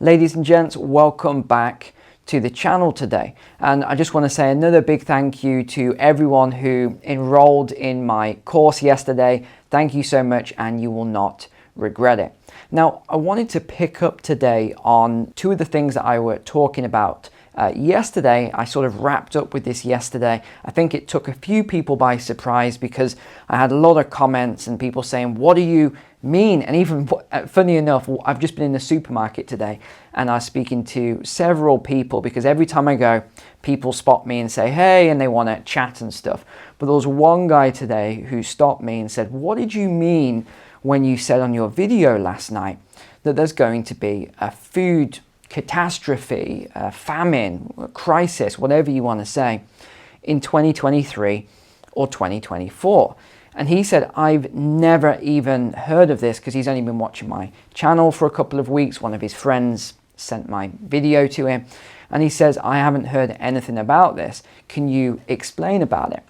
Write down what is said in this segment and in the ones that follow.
Ladies and gents, welcome back to the channel today. And I just want to say another big thank you to everyone who enrolled in my course yesterday. Thank you so much, and you will not regret it. Now, I wanted to pick up today on two of the things that I were talking about yesterday. I sort of wrapped up with this yesterday. I think it took a few people by surprise because I had a lot of comments and people saying, what do you mean? And even funny enough, I've just been in the supermarket today and I was speaking to several people because every time I go, people spot me and say, hey, and they want to chat and stuff. But there was one guy today who stopped me and said, what did you mean when you said on your video last night that there's going to be a food catastrophe, famine, crisis, whatever you want to say, in 2023 or 2024? And he said, I've never even heard of this because he's only been watching my channel for a couple of weeks. One of his friends sent my video to him and he says, I haven't heard anything about this. Can you explain about it?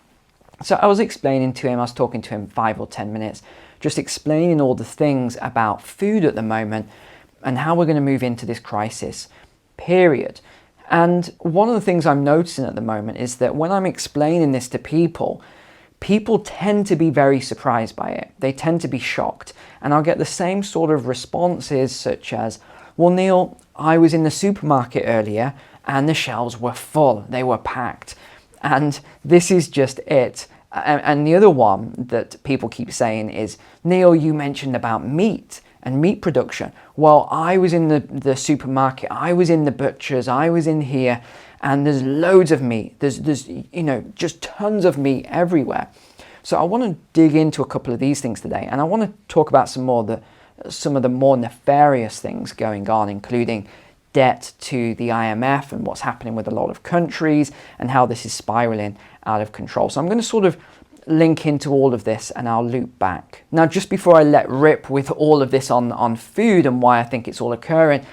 So I was explaining to him, I was talking to him 5 or 10 minutes, just explaining all the things about food at the moment and how we're going to move into this crisis period. And one of the things I'm noticing at the moment is that when I'm explaining this to people, people tend to be very surprised by it. They tend to be shocked. And I'll get the same sort of responses such as, well, Neil, I was in the supermarket earlier and the shelves were full. They were packed. And this is just it. And the other one that people keep saying is, Neil, you mentioned about meat and meat production. Well, I was in the supermarket, I was in the butchers, I was in here, and there's loads of meat. There's just tons of meat everywhere. So I want to dig into a couple of these things today, and I want to talk about some of the more nefarious things going on, including debt to the IMF and what's happening with a lot of countries and how this is spiraling out of control. So I'm going to sort of link into all of this and I'll loop back. Now, just before I let rip with all of this on food and why I think it's all occurring,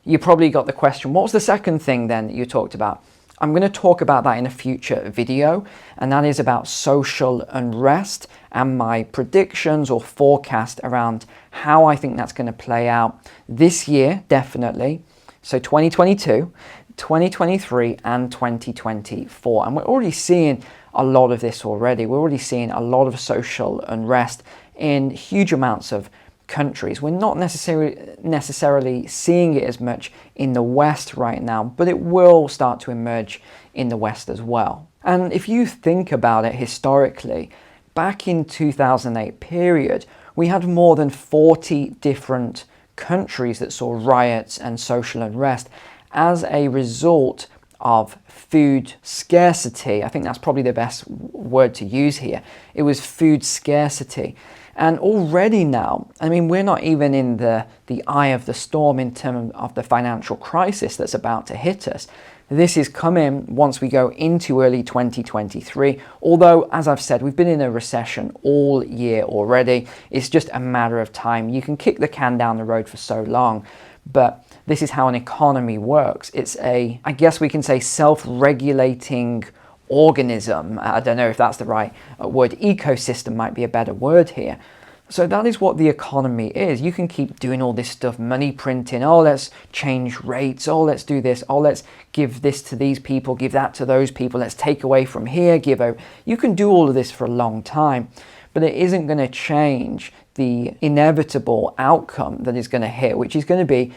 you probably got the question, what was the second thing then that you talked about? I'm going to talk about that in a future video, and that is about social unrest and my predictions or forecast around how I think that's going to play out this year, definitely. So 2022, 2023 and 2024. And we're already seeing a lot of this already. We're already seeing a lot of social unrest in huge amounts of countries. We're not necessarily seeing it as much in the West right now, but it will start to emerge in the West as well. And if you think about it historically, back in 2008 period, we had more than 40 different countries that saw riots and social unrest as a result of food scarcity. I think that's probably the best word to use here. It was food scarcity. And already now, I mean, we're not even in the eye of the storm in terms of the financial crisis that's about to hit us. This is coming once we go into early 2023. Although, as I've said, we've been in a recession all year already. It's just a matter of time. You can kick the can down the road for so long, but this is how an economy works. It's I guess we can say, self-regulating organism. I don't know if that's the right word. Ecosystem might be a better word here. So that is what the economy is. You can keep doing all this stuff, money printing, oh, let's change rates, oh, let's do this, oh, let's give this to these people, give that to those people, let's take away from here, give over. You can do all of this for a long time, but it isn't going to change the inevitable outcome that is going to hit, which is going to be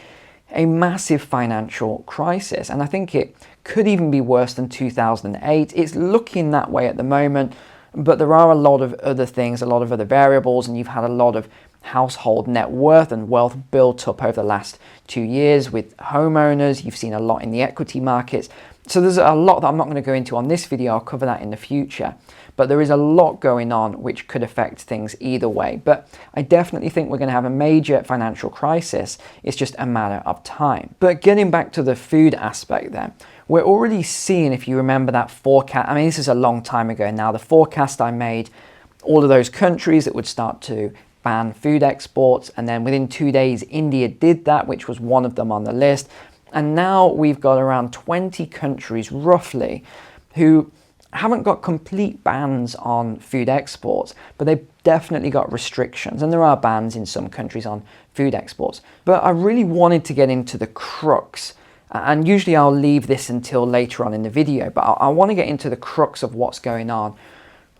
a massive financial crisis. And I think it could even be worse than 2008. It's looking that way at the moment, but there are a lot of other things, a lot of other variables, and you've had a lot of household net worth and wealth built up over the last 2 years with homeowners. You've seen a lot in the equity markets. So there's a lot that I'm not going to go into on this video. I'll cover that in the future. But there is a lot going on which could affect things either way. But I definitely think we're going to have a major financial crisis. It's just a matter of time. But getting back to the food aspect then, we're already seeing, if you remember that forecast, I mean, this is a long time ago now, the forecast I made, all of those countries that would start to ban food exports, and then within 2 days, India did that, which was one of them on the list. And now we've got around 20 countries roughly who haven't got complete bans on food exports, but they've definitely got restrictions, and there are bans in some countries on food exports. But I really wanted to get into the crux, and usually I'll leave this until later on in the video, but I want to get into the crux of what's going on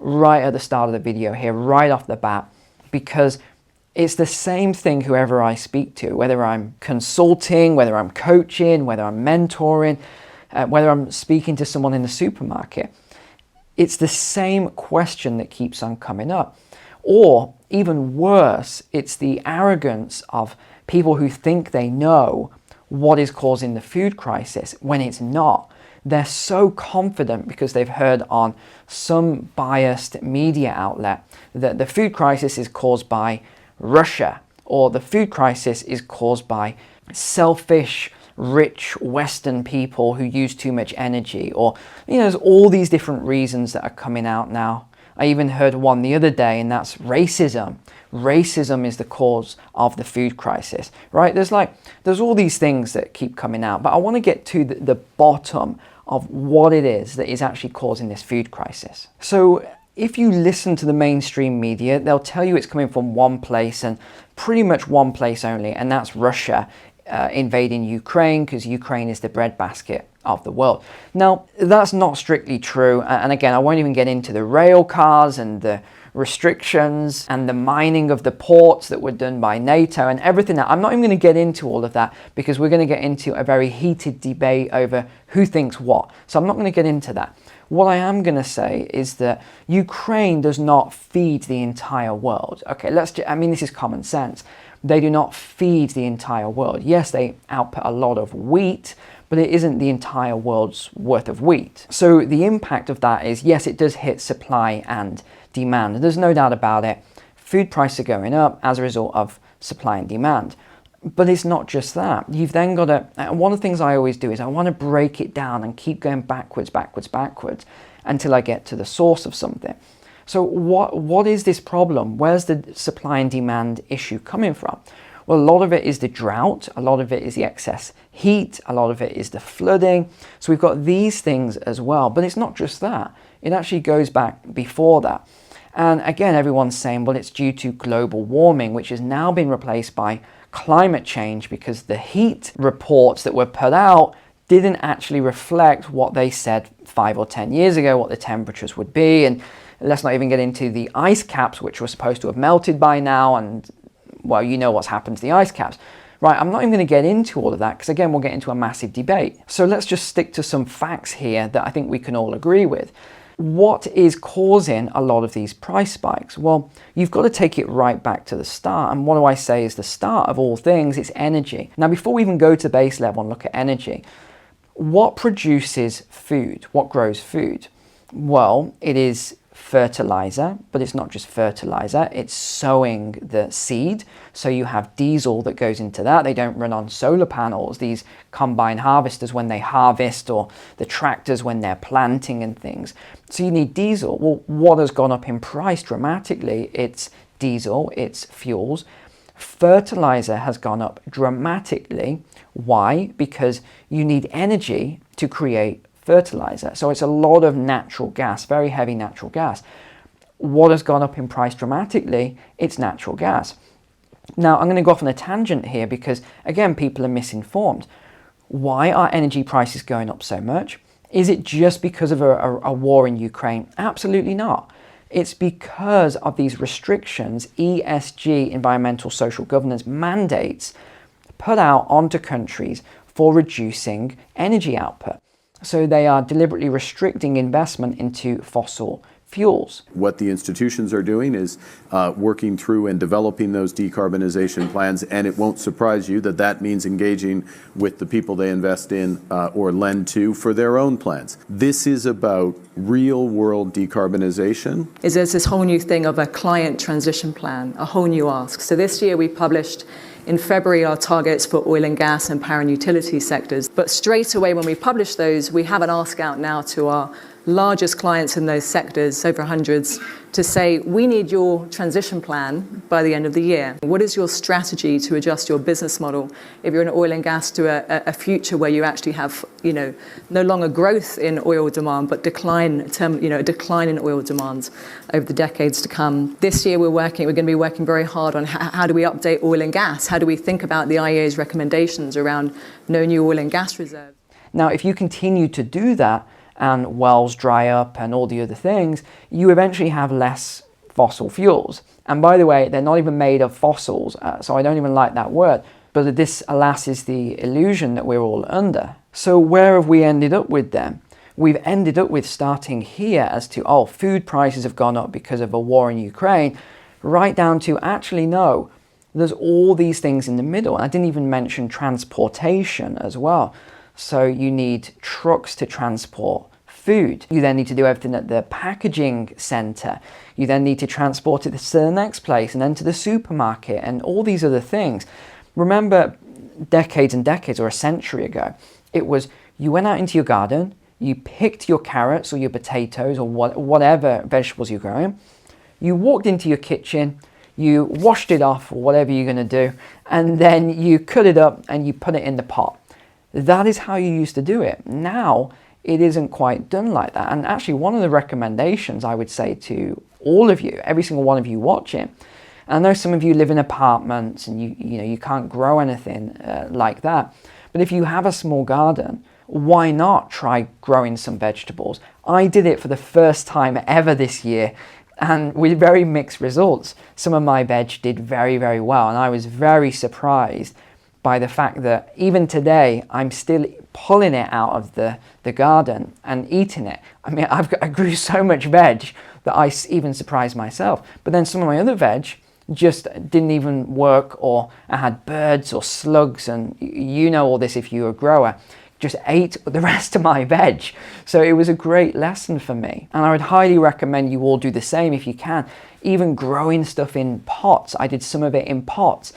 right at the start of the video here, right off the bat, because it's the same thing whoever I speak to, whether I'm consulting, whether I'm coaching, whether I'm mentoring, whether I'm speaking to someone in the supermarket. It's the same question that keeps on coming up. Or even worse, it's the arrogance of people who think they know what is causing the food crisis when it's not. They're so confident because they've heard on some biased media outlet that the food crisis is caused by Russia, or the food crisis is caused by selfish, rich Western people who use too much energy, or there's all these different reasons that are coming out now. I even heard one the other day, and that's racism. Racism is the cause of the food crisis, right? There's all these things that keep coming out, but I want to get to the bottom of what it is that is actually causing this food crisis. So if you listen to the mainstream media, they'll tell you it's coming from one place, and pretty much one place only, and that's Russia invading Ukraine, because Ukraine is the breadbasket of the world. Now, that's not strictly true, and again, I won't even get into the rail cars and the restrictions and the mining of the ports that were done by NATO and everything. I'm not even going to get into all of that, because we're going to get into a very heated debate over who thinks what. So I'm not going to get into that. What I am going to say is that Ukraine does not feed the entire world. Okay, this is common sense. They do not feed the entire world. Yes, they output a lot of wheat, but it isn't the entire world's worth of wheat. So the impact of that is, yes, it does hit supply and demand. There's no doubt about it. Food prices are going up as a result of supply and demand. But it's not just that. You've then got to, and one of the things I always do is I want to break it down and keep going backwards until I get to the source of something. So what is this problem? Where's the supply and demand issue coming from? Well, a lot of it is the drought, a lot of it is the excess heat, a lot of it is the flooding. So we've got these things as well, but it's not just that. It actually goes back before that. And again, everyone's saying, well, it's due to global warming, which has now been replaced by climate change, because the heat reports that were put out didn't actually reflect what they said 5 or 10 years ago, what the temperatures would be. And let's not even get into the ice caps, which were supposed to have melted by now. And, well, you know what's happened to the ice caps. Right, I'm not even going to get into all of that, because, again, we'll get into a massive debate. So let's just stick to some facts here that I think we can all agree with. What is causing a lot of these price spikes? Well, you've got to take it right back to the start. And what do I say is the start of all things? It's energy. Now, before we even go to the base level and look at energy, what produces food? What grows food? Well, it is fertilizer, but it's not just fertilizer, it's sowing the seed. So you have diesel that goes into that. They don't run on solar panels, these combine harvesters when they harvest, or the tractors when they're planting and things. So you need diesel. Well, what has gone up in price dramatically? It's diesel, it's fuels. Fertilizer has gone up dramatically. Why? Because you need energy to create fertilizer. So it's a lot of natural gas, very heavy natural gas. What has gone up in price dramatically? It's natural gas. Now, I'm going to go off on a tangent here because, again, people are misinformed. Why are energy prices going up so much? Is it just because of a war in Ukraine? Absolutely not. It's because of these restrictions, ESG, environmental social governance mandates, put out onto countries for reducing energy output. So they are deliberately restricting investment into fossil fuels. What the institutions are doing is working through and developing those decarbonization plans, and it won't surprise you that that means engaging with the people they invest in or lend to for their own plans. This is about real-world decarbonization. There's this whole new thing of a client transition plan, a whole new ask. So this year we published in February our targets for oil and gas and power and utility sectors. But straight away when we publish those, we have an ask out now to our largest clients in those sectors, over hundreds, to say, we need your transition plan by the end of the year. What is your strategy to adjust your business model if you're in oil and gas to a future where you actually have, no longer growth in oil demand, but decline in oil demand over the decades to come? This year we're going to be working very hard on how do we update oil and gas? How do we think about the IEA's recommendations around no new oil and gas reserves? Now, if you continue to do that, and wells dry up and all the other things, you eventually have less fossil fuels. And by the way, they're not even made of fossils, so I don't even like that word. But this, alas, is the illusion that we're all under. So where have we ended up with them? We've ended up with starting here as to, food prices have gone up because of a war in Ukraine, right down to actually no, there's all these things in the middle. And I didn't even mention transportation as well. So you need trucks to transport food. You then need to do everything at the packaging center. You then need to transport it to the next place and then to the supermarket and all these other things. Remember decades and decades or a century ago, it was you went out into your garden, you picked your carrots or your potatoes or whatever vegetables you're growing, you walked into your kitchen, you washed it off or whatever you're going to do, and then you cut it up and you put it in the pot. That is how you used to do it. Now, it isn't quite done like that. And actually, one of the recommendations I would say to all of you, every single one of you watching, and I know some of you live in apartments and you can't grow anything like that. But if you have a small garden, why not try growing some vegetables? I did it for the first time ever this year, and with very mixed results. Some of my veg did very, very well, and I was very surprised by the fact that even today I'm still pulling it out of the garden and eating it. I mean, I grew so much veg that I even surprised myself. But then some of my other veg just didn't even work, or I had birds or slugs, and you know all this if you're a grower, just ate the rest of my veg. So it was a great lesson for me. And I would highly recommend you all do the same if you can. Even growing stuff in pots. I did some of it in pots.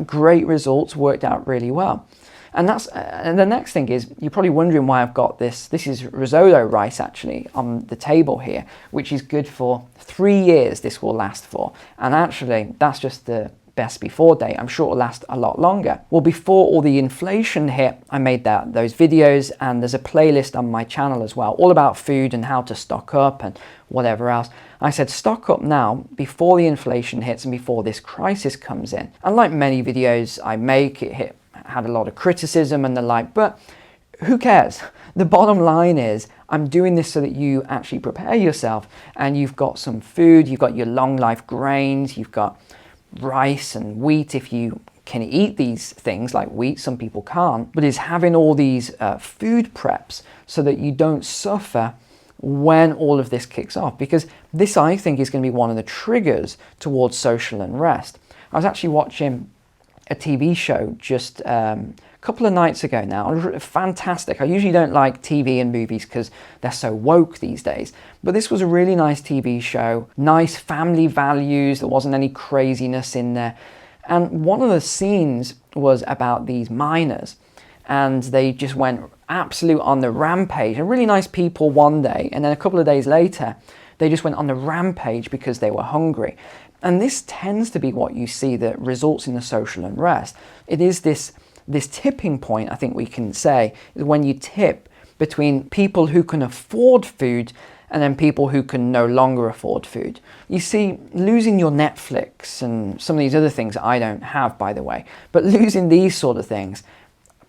Great results, worked out really well. And the next thing is, you're probably wondering why I've got this. This is risotto rice actually on the table here, which is good for 3 years this will last for. And actually, that's just the best before date. I'm sure it'll last a lot longer. Well, before all the inflation hit, I made those videos, and there's a playlist on my channel as well, all about food and how to stock up and whatever else. I said stock up now before the inflation hits and before this crisis comes in. And like many videos I make, it had a lot of criticism and the like, but who cares? The bottom line is I'm doing this so that you actually prepare yourself and you've got some food, you've got your long life grains, you've got rice and wheat if you can eat these things like wheat. Some people can't, but is having all these food preps so that you don't suffer when all of this kicks off, because this I think is going to be one of the triggers towards social unrest. I was actually watching a TV show just a couple of nights ago now. Fantastic. I usually don't like TV and movies because they're so woke these days. But this was a really nice TV show. Nice family values. There wasn't any craziness in there. And one of the scenes was about these miners. And they just went absolute on the rampage. And really nice people one day. And then a couple of days later, they just went on the rampage because they were hungry. And this tends to be what you see that results in the social unrest. It is this tipping point, I think we can say, is when you tip between people who can afford food and then people who can no longer afford food. You see, losing your Netflix and some of these other things that I don't have, by the way, but losing these sort of things,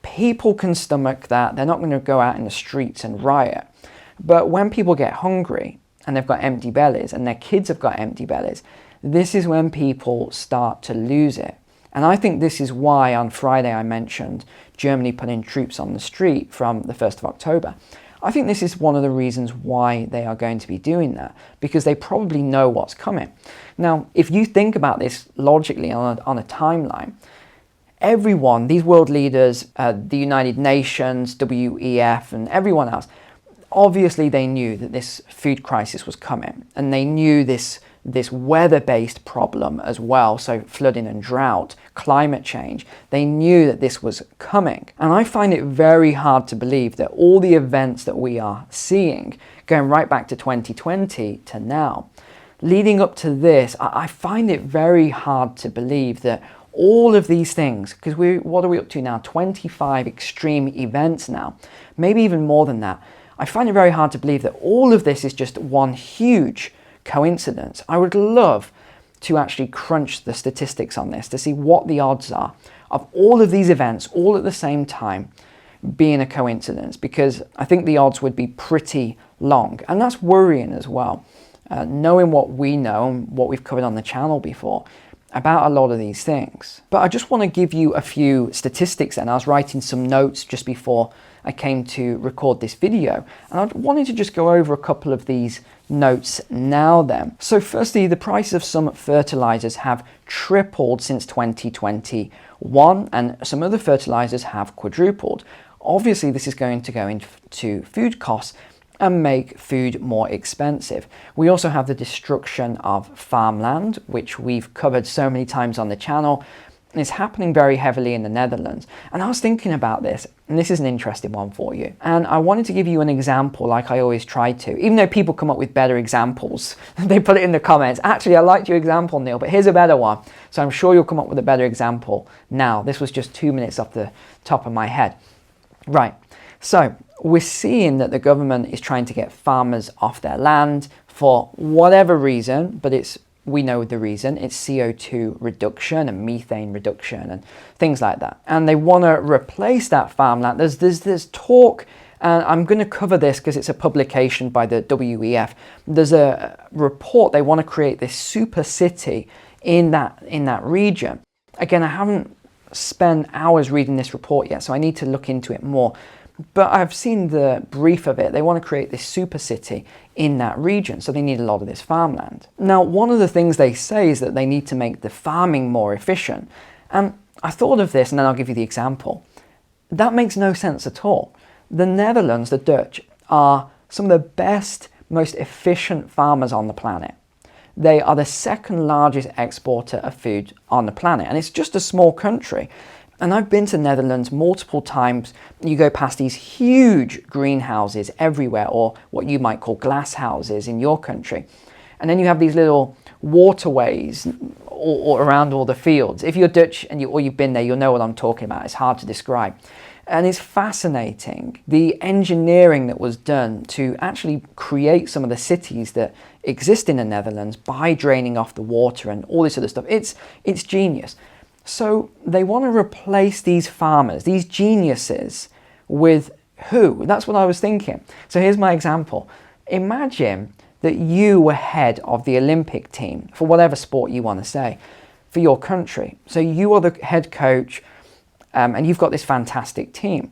people can stomach that. They're not going to go out in the streets and riot. But when people get hungry and they've got empty bellies and their kids have got empty bellies, this is when people start to lose it. And I think this is why on Friday I mentioned Germany putting troops on the street from the 1st of October. I think this is one of the reasons why they are going to be doing that, because they probably know what's coming. Now, if you think about this logically on a timeline, everyone, these world leaders, the United Nations, WEF, and everyone else, obviously they knew that this food crisis was coming, and they knew this this weather-based problem as well, so flooding and drought, climate change. They knew that this was coming. And I find it very hard to believe that all the events that we are seeing, going right back to 2020 to now, leading up to this, I find it very hard to believe that all of these things, because what are we up to now? 25 extreme events now, maybe even more than that. I find it very hard to believe that all of this is just one huge coincidence. I would love to actually crunch the statistics on this to see what the odds are of all of these events all at the same time being a coincidence, because I think the odds would be pretty long, and that's worrying as well. Knowing what we know and what we've covered on the channel before about a lot of these things. But I just want to give you a few statistics, and I was writing some notes just before I came to record this video, and I wanted to just go over a couple of these notes now then. So firstly, the price of some fertilizers have tripled since 2021, and some other fertilizers have quadrupled. Obviously, this is going to go into food costs and make food more expensive. We also have the destruction of farmland, which we've covered so many times on the channel. It's happening very heavily in the Netherlands. And I was thinking about this, and this is an interesting one for you. And I wanted to give you an example like I always try to, even though people come up with better examples. They put it in the comments. Actually, I liked your example, Neil, but here's a better one. So I'm sure you'll come up with a better example now. This was just 2 minutes off the top of my head. Right, so we're seeing that the government is trying to get farmers off their land for whatever reason, but we know the reason. It's CO2 reduction and methane reduction and things like that. And they want to replace that farmland. There's talk, and I'm going to cover this because it's a publication by the WEF. There's a report. They want to create this super city in that region. Again, I haven't spent hours reading this report yet, so I need to look into it more. But I've seen the brief of it. They want to create this super city in that region, so they need a lot of this farmland. Now, one of the things they say is that they need to make the farming more efficient. And I thought of this, and then I'll give you the example. That makes no sense at all. The Netherlands, the Dutch, are some of the best, most efficient farmers on the planet. They are the second largest exporter of food on the planet, and it's just a small country. And I've been to Netherlands multiple times. You go past these huge greenhouses everywhere, or what you might call glass houses in your country. And then you have these little waterways or around all the fields. If you're Dutch or you've been there, you'll know what I'm talking about. It's hard to describe. And it's fascinating, the engineering that was done to actually create some of the cities that exist in the Netherlands by draining off the water and all this other stuff. It's genius. So they want to replace these farmers, these geniuses, with who? That's what I was thinking. So here's my example. Imagine that you were head of the Olympic team for whatever sport you want to say for your country. So you are the head coach, and you've got this fantastic team.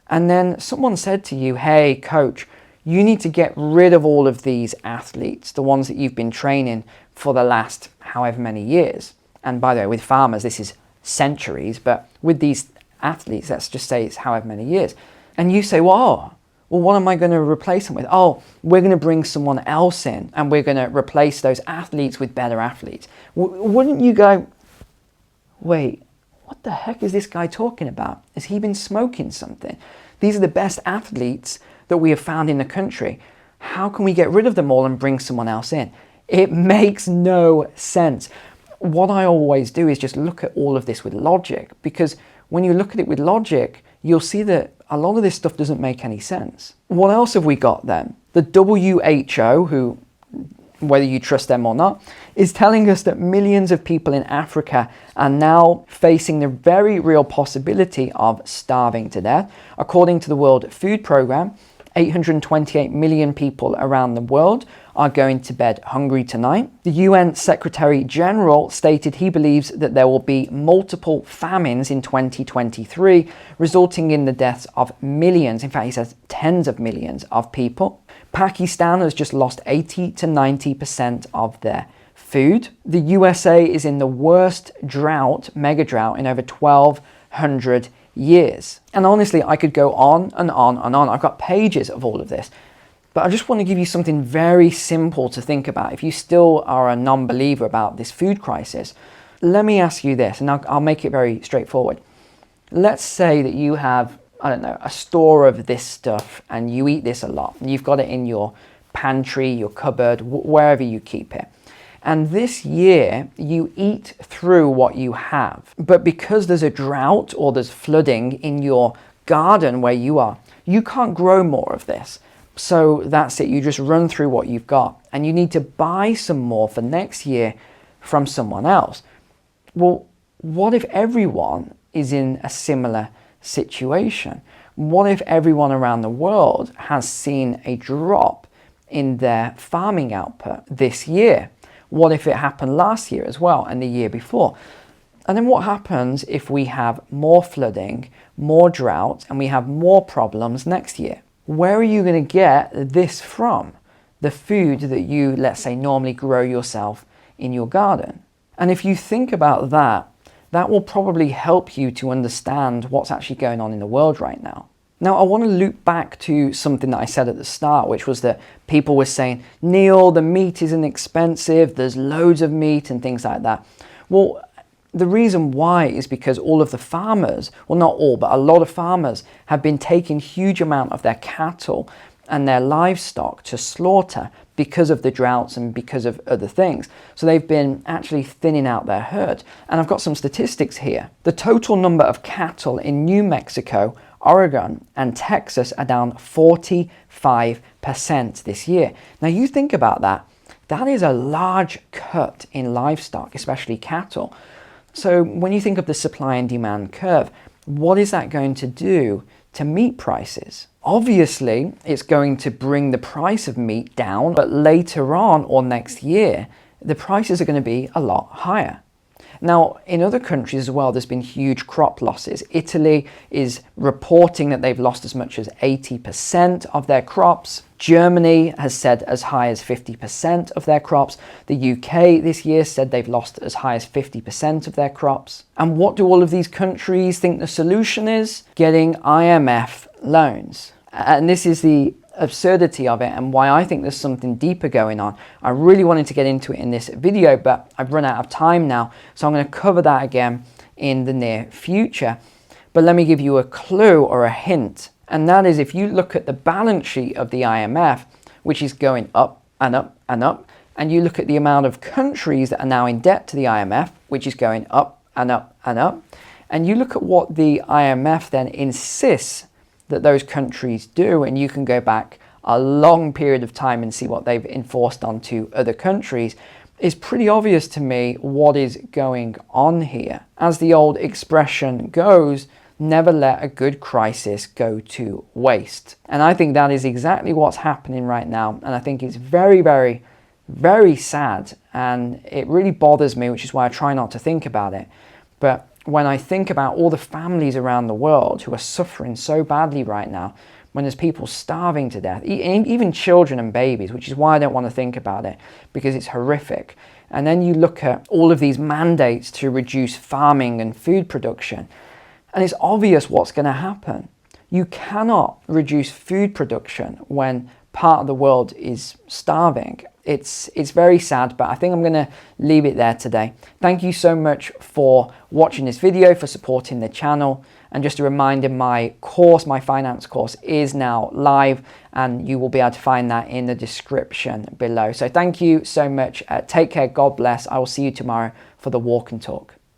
And then someone said to you, hey, coach, you need to get rid of all of these athletes, the ones that you've been training for the last however many years. And by the way, with farmers, this is centuries, but with these athletes, let's just say it's however many years. And you say, well, what am I going to replace them with? Oh, we're going to bring someone else in, and we're going to replace those athletes with better athletes. Wouldn't you go, wait, what the heck is this guy talking about? Has he been smoking something? These are the best athletes that we have found in the country. How can we get rid of them all and bring someone else in? It makes no sense. What I always do is just look at all of this with logic, because when you look at it with logic, you'll see that a lot of this stuff doesn't make any sense. What else have we got then? The WHO, who, whether you trust them or not, is telling us that millions of people in Africa are now facing the very real possibility of starving to death. According to the World Food Programme, 828 million people around the world are going to bed hungry tonight. The UN Secretary General stated he believes that there will be multiple famines in 2023, resulting in the deaths of millions. In fact, he says tens of millions of people. Pakistan has just lost 80 to 90% of their food. The USA is in the worst drought, mega drought, in over 1,200 years. And honestly, I could go on and on and on. I've got pages of all of this. But I just want to give you something very simple to think about. If you still are a non-believer about this food crisis, let me ask you this, and I'll make it very straightforward. Let's say that you have, I don't know, a store of this stuff and you eat this a lot and you've got it in your pantry, your cupboard, wherever you keep it. And this year you eat through what you have. But because there's a drought or there's flooding in your garden where you are, you can't grow more of this. So that's it, you just run through what you've got and you need to buy some more for next year from someone else. Well, what if everyone is in a similar situation? What if everyone around the world has seen a drop in their farming output this year? What if it happened last year as well and the year before? And then what happens if we have more flooding, more drought, and we have more problems next year? Where are you going to get this from? The food that you, let's say, normally grow yourself in your garden. And if you think about that, that will probably help you to understand what's actually going on in the world right now. Now, I want to loop back to something that I said at the start, which was that people were saying, Neil, the meat isn't expensive, there's loads of meat and things like that. Well, the reason why is because all of the farmers, well, not all, but a lot of farmers have been taking huge amount of their cattle and their livestock to slaughter because of the droughts and because of other things. So they've been actually thinning out their herd. And I've got some statistics here. The total number of cattle in New Mexico, Oregon, and Texas are down 45% this year. Now you think about that. That is a large cut in livestock, especially cattle. So when you think of the supply and demand curve, what is that going to do to meat prices? Obviously, it's going to bring the price of meat down, but later on or next year, the prices are going to be a lot higher. Now, in other countries as well, there's been huge crop losses. Italy is reporting that they've lost as much as 80% of their crops. Germany has said as high as 50% of their crops. The UK this year said they've lost as high as 50% of their crops. And what do all of these countries think the solution is? Getting IMF loans. And this is the absurdity of it and why I think there's something deeper going on. I really wanted to get into it in this video, but I've run out of time now, so I'm going to cover that again in the near future. But let me give you a clue or a hint, and that is if you look at the balance sheet of the IMF, which is going up and up and up, and you look at the amount of countries that are now in debt to the IMF, which is going up and up and up, and you look at what the IMF then insists that those countries do, and you can go back a long period of time and see what they've enforced onto other countries, is pretty obvious to me what is going on here. As the old expression goes, never let a good crisis go to waste. And I think that is exactly what's happening right now, and I think it's very, very, very sad, and it really bothers me, which is why I try not to think about it. But when I think about all the families around the world who are suffering so badly right now, when there's people starving to death, even children and babies, which is why I don't want to think about it, because it's horrific. And then you look at all of these mandates to reduce farming and food production, and it's obvious what's going to happen. You cannot reduce food production when part of the world is starving. It's very sad, but I think I'm going to leave it there today. Thank you so much for watching this video, for supporting the channel. And just a reminder, my course, my finance course, is now live, and you will be able to find that in the description below. So thank you so much. Take care. God bless. I will see you tomorrow for the walk and talk.